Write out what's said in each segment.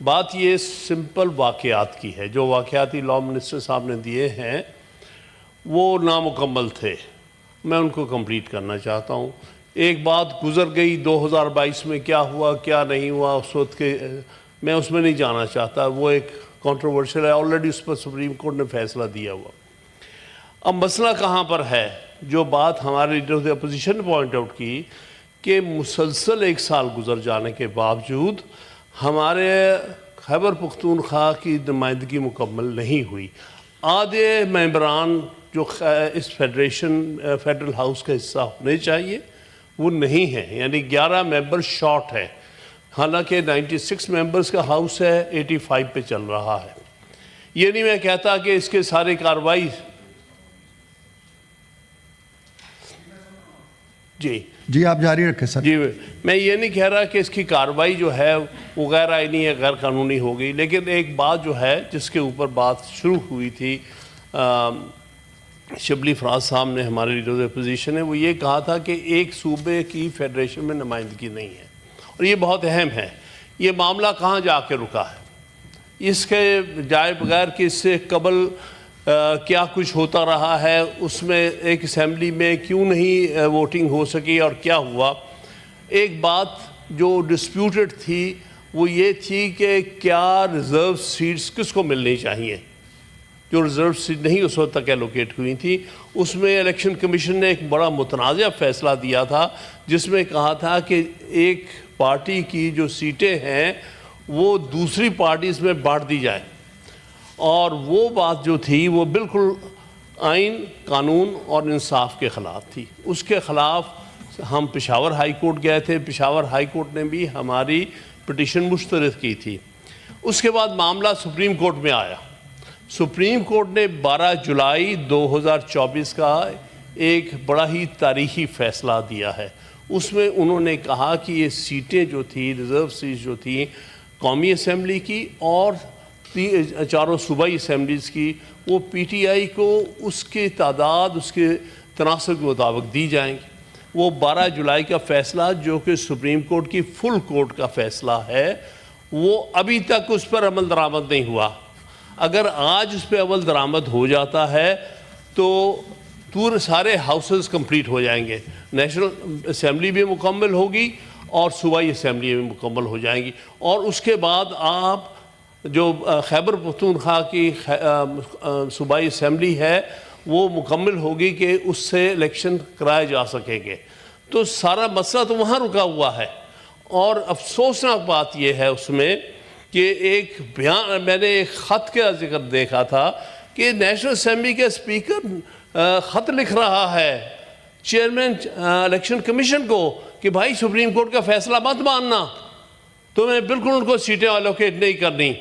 بات یہ سمپل واقعات کی ہے. جو واقعاتی لا منسٹر صاحب نے دیے ہیں وہ نامکمل تھے, میں ان کو کمپلیٹ کرنا چاہتا ہوں. ایک بات گزر گئی 2022 میں کیا ہوا کیا نہیں ہوا اس وقت کے, میں اس میں نہیں جانا چاہتا, وہ ایک کنٹروورشل ہے, آلریڈی اس پر سپریم کورٹ نے فیصلہ دیا ہوا. اب مسئلہ کہاں پر ہے؟ جو بات ہمارے لیڈر آف اپوزیشن نے پوائنٹ آؤٹ کی کہ مسلسل 1 سال گزر جانے کے باوجود ہمارے خیبر پختونخوا کی نمائندگی مکمل نہیں ہوئی. آدھے ممبران جو اس فیڈرل ہاؤس کا حصہ ہونے چاہیے وہ نہیں ہیں, یعنی 11 ممبر شارٹ ہے, حالانکہ 96 ممبرز کا ہاؤس ہے, 85 پہ چل رہا ہے. یہ نہیں میں کہتا کہ اس کے سارے کارروائی جی آپ جاری رکھیں سر. جی میں یہ نہیں کہہ رہا کہ اس کی کارروائی جو ہے وہ غیر آئینی ہے, غیر قانونی ہوگی, لیکن ایک بات جو ہے جس کے اوپر بات شروع ہوئی تھی, شبلی فراز صاحب نے, ہمارے لیڈر آف اپوزیشن نے, وہ یہ کہا تھا کہ ایک صوبے کی فیڈریشن میں نمائندگی نہیں ہے, اور یہ بہت اہم ہے. یہ معاملہ کہاں جا کے رکا ہے؟ اس کے جائے بغیر کہ اس سے قبل کیا کچھ ہوتا رہا ہے, اس میں ایک اسمبلی میں کیوں نہیں ووٹنگ ہو سکی اور کیا ہوا. ایک بات جو ڈسپیوٹڈ تھی وہ یہ تھی کہ کیا ریزرو سیٹس کس کو ملنی چاہیے. جو ریزرو سیٹ نہیں اس وقت تک ایلوکیٹ ہوئی تھی, اس میں الیکشن کمیشن نے ایک بڑا متنازع فیصلہ دیا تھا جس میں کہا تھا کہ ایک پارٹی کی جو سیٹیں ہیں وہ دوسری پارٹیز میں بانٹ دی جائے, اور وہ بات جو تھی وہ بالکل آئین, قانون اور انصاف کے خلاف تھی. اس کے خلاف ہم پشاور ہائی کورٹ گئے تھے, پشاور ہائی کورٹ نے بھی ہماری پٹیشن مسترد کی تھی. اس کے بعد معاملہ سپریم کورٹ میں آیا. سپریم کورٹ نے 12 جولائی 2024 کا ایک بڑا ہی تاریخی فیصلہ دیا ہے. اس میں انہوں نے کہا کہ یہ سیٹیں جو تھیں, ریزرو سیٹس جو تھیں قومی اسمبلی کی اور 4 صوبائی اسمبلیز کی, وہ پی ٹی آئی کو اس کی تعداد, اس کے تناسب کے مطابق دی جائیں گی. وہ 12 جولائی کا فیصلہ جو کہ سپریم کورٹ کی فل کورٹ کا فیصلہ ہے, وہ ابھی تک اس پر عمل درآمد نہیں ہوا. اگر آج اس پہ عمل درآمد ہو جاتا ہے تو سارے ہاؤسز کمپلیٹ ہو جائیں گے, نیشنل اسمبلی بھی مکمل ہوگی اور صوبائی اسمبلی بھی مکمل ہو جائیں گی. اور اس کے بعد آپ جو خیبر پختونخوا کی صوبائی اسمبلی ہے وہ مکمل ہوگی کہ اس سے الیکشن کرائے جا سکیں گے. تو سارا مسئلہ تو وہاں رکا ہوا ہے. اور افسوسناک بات یہ ہے اس میں کہ ایک بیان, میں نے ایک خط کا ذکر دیکھا تھا کہ نیشنل اسمبلی کے اسپیکر خط لکھ رہا ہے چیئرمین الیکشن کمیشن کو کہ بھائی سپریم کورٹ کا فیصلہ مت ماننا, تو میں بالکل ان کو سیٹیں الوکیٹ نہیں کرنی.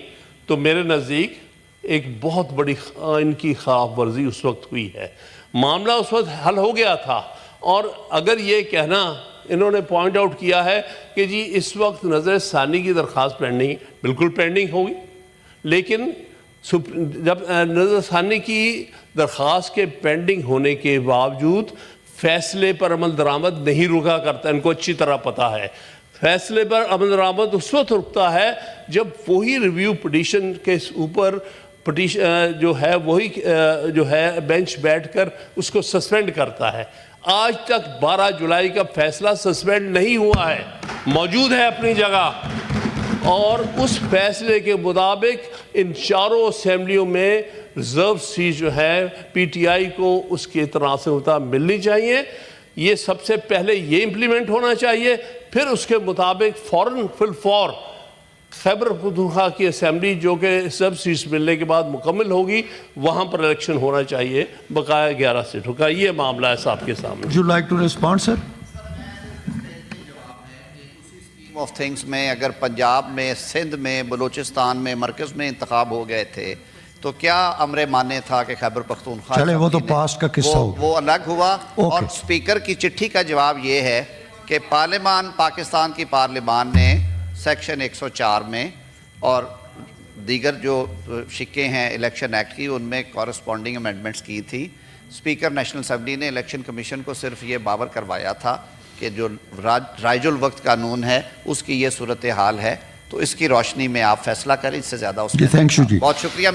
تو میرے نزدیک ایک بہت بڑی ان کی خلاف ورزی اس وقت ہوئی ہے. معاملہ اس وقت حل ہو گیا تھا, اور اگر یہ کہنا انہوں نے پوائنٹ آؤٹ کیا ہے کہ جی اس وقت نظر ثانی کی درخواست پینڈنگ, بالکل پینڈنگ ہوگی, لیکن جب نظر ثانی کی درخواست کے پینڈنگ ہونے کے باوجود فیصلے پر عمل درآمد نہیں رکا کرتا, ان کو اچھی طرح پتہ ہے. فیصلے پر عمل درآمد اس وقت رکتا ہے جب وہی ریویو پٹیشن کے اوپر جو ہے وہی جو ہے بینچ بیٹھ کر اس کو سسپینڈ کرتا ہے. آج تک 12 جولائی کا فیصلہ سسپینڈ نہیں ہوا ہے, موجود ہے اپنی جگہ, اور اس فیصلے کے مطابق ان 4 اسمبلیوں میں ریزرو سیٹ جو ہے پی ٹی آئی کو اس کے تناسب ملنی چاہیے. یہ سب سے پہلے یہ امپلیمنٹ ہونا چاہیے, پھر اس کے مطابق فوراً فور خیبر پختونخوا کی اسمبلی جو کہ سب سیٹس ملنے کے بعد مکمل ہوگی وہاں پر الیکشن ہونا چاہیے بقایا 11 سیٹوں کا. یہ معاملہ ہے صاحب کے سامنے. Would you like to respond, sir? Of things میں اگر پنجاب میں, سندھ میں, بلوچستان میں, مرکز میں انتخاب ہو گئے تھے تو کیا امر مانے تھا کہ خیبر پختونخوا چلے وہ تو پاسٹ کا قصہ ہو, وہ الگ ہوا. اور سپیکر کی چٹھی کا جواب یہ ہے کہ پارلیمان, پاکستان کی پارلیمان نے سیکشن 104 میں اور دیگر جو شکیں ہیں الیکشن ایکٹ کی ان میں کورسپونڈنگ امینڈمنٹس کی تھی. اسپیکر نیشنل اسمبلی نے الیکشن کمیشن کو صرف یہ باور کروایا تھا کہ جو رائج الوقت قانون ہے اس کی یہ صورتحال ہے, تو تو اس کی روشنی میں آپ فیصلہ کریں, اس سے زیادہ اس جی میں تھینک یو جی. بہت شکریہ.